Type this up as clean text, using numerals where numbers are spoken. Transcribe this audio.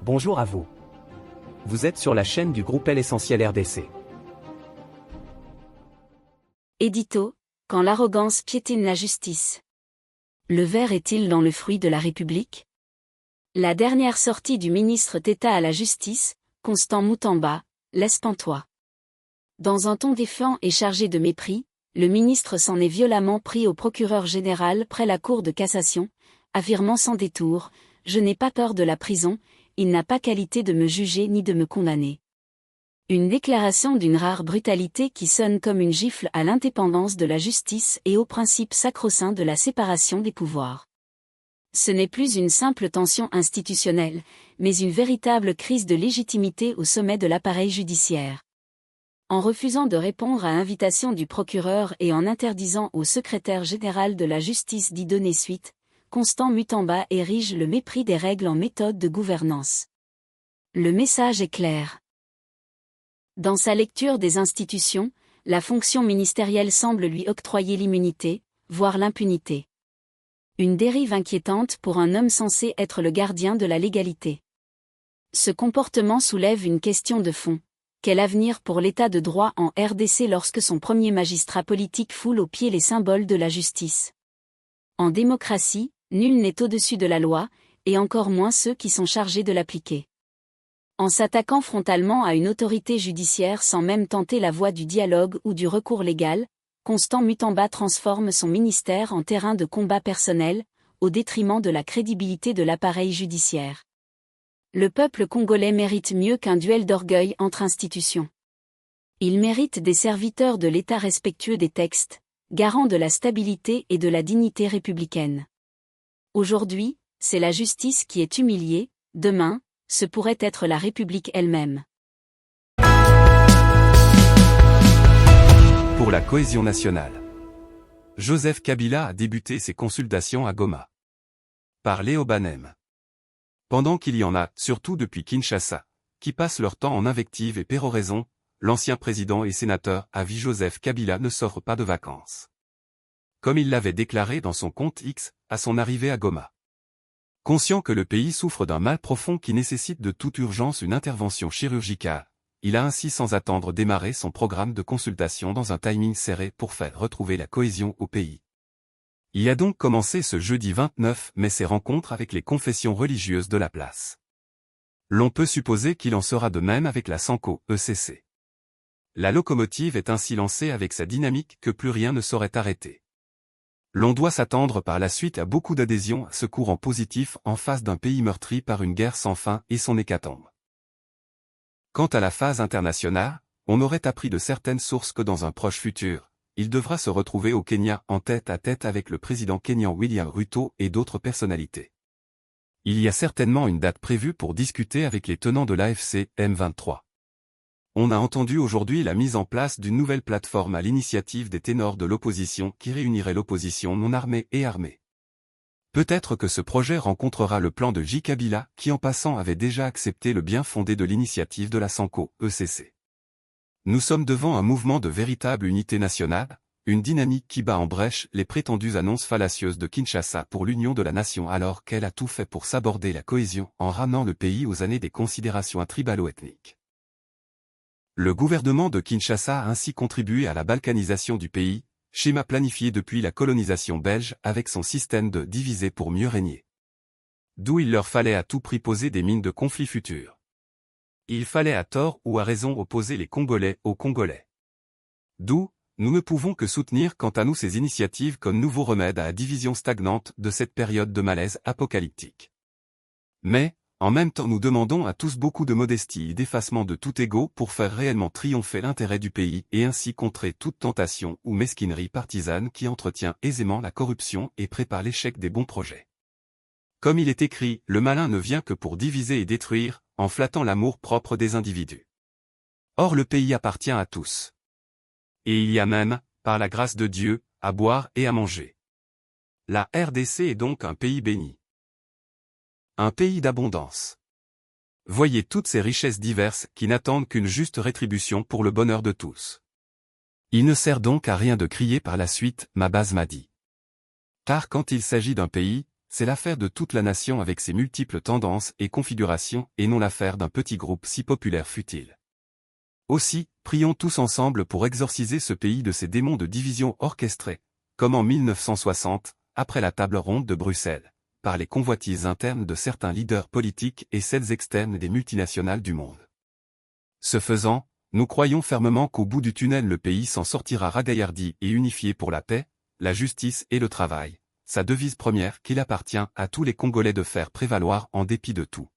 Bonjour à vous. Vous êtes sur la chaîne du groupe L'Essentiel RDC. Édito, quand l'arrogance piétine la justice. Le ver est-il dans le fruit de la République? La dernière sortie du ministre d'État à la Justice, Constant Mutamba, laisse pantois. Dans un ton défiant et chargé de mépris, le ministre s'en est violemment pris au procureur général près la Cour de cassation, affirmant sans détour « Je n'ai pas peur de la prison, il n'a pas qualité de me juger ni de me condamner ». Une déclaration d'une rare brutalité qui sonne comme une gifle à l'indépendance de la justice et au principe sacro-saint de la séparation des pouvoirs. Ce n'est plus une simple tension institutionnelle, mais une véritable crise de légitimité au sommet de l'appareil judiciaire. En refusant de répondre à l'invitation du procureur et en interdisant au secrétaire général de la justice d'y donner suite, Constant Mutamba érige le mépris des règles en méthode de gouvernance. Le message est clair. Dans sa lecture des institutions, la fonction ministérielle semble lui octroyer l'immunité, voire l'impunité. Une dérive inquiétante pour un homme censé être le gardien de la légalité. Ce comportement soulève une question de fond. Quel avenir pour l'état de droit en RDC lorsque son premier magistrat politique foule aux pieds les symboles de la justice? En démocratie, nul n'est au-dessus de la loi, et encore moins ceux qui sont chargés de l'appliquer. En s'attaquant frontalement à une autorité judiciaire sans même tenter la voie du dialogue ou du recours légal, Constant Mutamba transforme son ministère en terrain de combat personnel, au détriment de la crédibilité de l'appareil judiciaire. Le peuple congolais mérite mieux qu'un duel d'orgueil entre institutions. Il mérite des serviteurs de l'État respectueux des textes, garants de la stabilité et de la dignité républicaine. Aujourd'hui, c'est la justice qui est humiliée, demain, ce pourrait être la République elle-même. Pour la cohésion nationale. Joseph Kabila a débuté ses consultations à Goma. Par Léo Banem. Pendant qu'il y en a, surtout depuis Kinshasa, qui passent leur temps en invectives et péroraisons, l'ancien président et sénateur Avi Joseph Kabila ne s'offre pas de vacances. Comme il l'avait déclaré dans son compte X, à son arrivée à Goma. Conscient que le pays souffre d'un mal profond qui nécessite de toute urgence une intervention chirurgicale, il a ainsi sans attendre démarré son programme de consultation dans un timing serré pour faire retrouver la cohésion au pays. Il a donc commencé ce jeudi 29 mai ses rencontres avec les confessions religieuses de la place. L'on peut supposer qu'il en sera de même avec la Sanko ECC. La locomotive est ainsi lancée avec sa dynamique que plus rien ne saurait arrêter. L'on doit s'attendre par la suite à beaucoup d'adhésions à ce courant positif en face d'un pays meurtri par une guerre sans fin et son hécatombe. Quant à la phase internationale, on aurait appris de certaines sources que dans un proche futur, il devra se retrouver au Kenya en tête-à-tête avec le président kényan William Ruto et d'autres personnalités. Il y a certainement une date prévue pour discuter avec les tenants de l'AFC M23. On a entendu aujourd'hui la mise en place d'une nouvelle plateforme à l'initiative des ténors de l'opposition qui réunirait l'opposition non armée et armée. Peut-être que ce projet rencontrera le plan de J. Kabila qui en passant avait déjà accepté le bien fondé de l'initiative de la Sanko ECC. Nous sommes devant un mouvement de véritable unité nationale, une dynamique qui bat en brèche les prétendues annonces fallacieuses de Kinshasa pour l'union de la nation alors qu'elle a tout fait pour saborder la cohésion en ramenant le pays aux années des considérations tribalo-ethniques. Le gouvernement de Kinshasa a ainsi contribué à la balkanisation du pays, schéma planifié depuis la colonisation belge avec son système de diviser pour mieux régner. D'où il leur fallait à tout prix poser des mines de conflits futurs. Il fallait à tort ou à raison opposer les Congolais aux Congolais. D'où, nous ne pouvons que soutenir quant à nous ces initiatives comme nouveau remède à la division stagnante de cette période de malaise apocalyptique. Mais, en même temps nous demandons à tous beaucoup de modestie et d'effacement de tout ego pour faire réellement triompher l'intérêt du pays et ainsi contrer toute tentation ou mesquinerie partisane qui entretient aisément la corruption et prépare l'échec des bons projets. Comme il est écrit, le malin ne vient que pour diviser et détruire, en flattant l'amour-propre des individus. Or le pays appartient à tous. Et il y a même, par la grâce de Dieu, à boire et à manger. La RDC est donc un pays béni. Un pays d'abondance. Voyez toutes ces richesses diverses qui n'attendent qu'une juste rétribution pour le bonheur de tous. Il ne sert donc à rien de crier par la suite « ma base m'a dit ». Car quand il s'agit d'un pays, C'est l'affaire de toute la nation avec ses multiples tendances et configurations et non l'affaire d'un petit groupe si populaire fut-il. Aussi, prions tous ensemble pour exorciser ce pays de ses démons de division orchestrés, comme en 1960, après la table ronde de Bruxelles, par les convoitises internes de certains leaders politiques et celles externes des multinationales du monde. Ce faisant, nous croyons fermement qu'au bout du tunnel le pays s'en sortira ragaillardi et unifié pour la paix, la justice et le travail, sa devise première qu'il appartient à tous les Congolais de faire prévaloir en dépit de tout.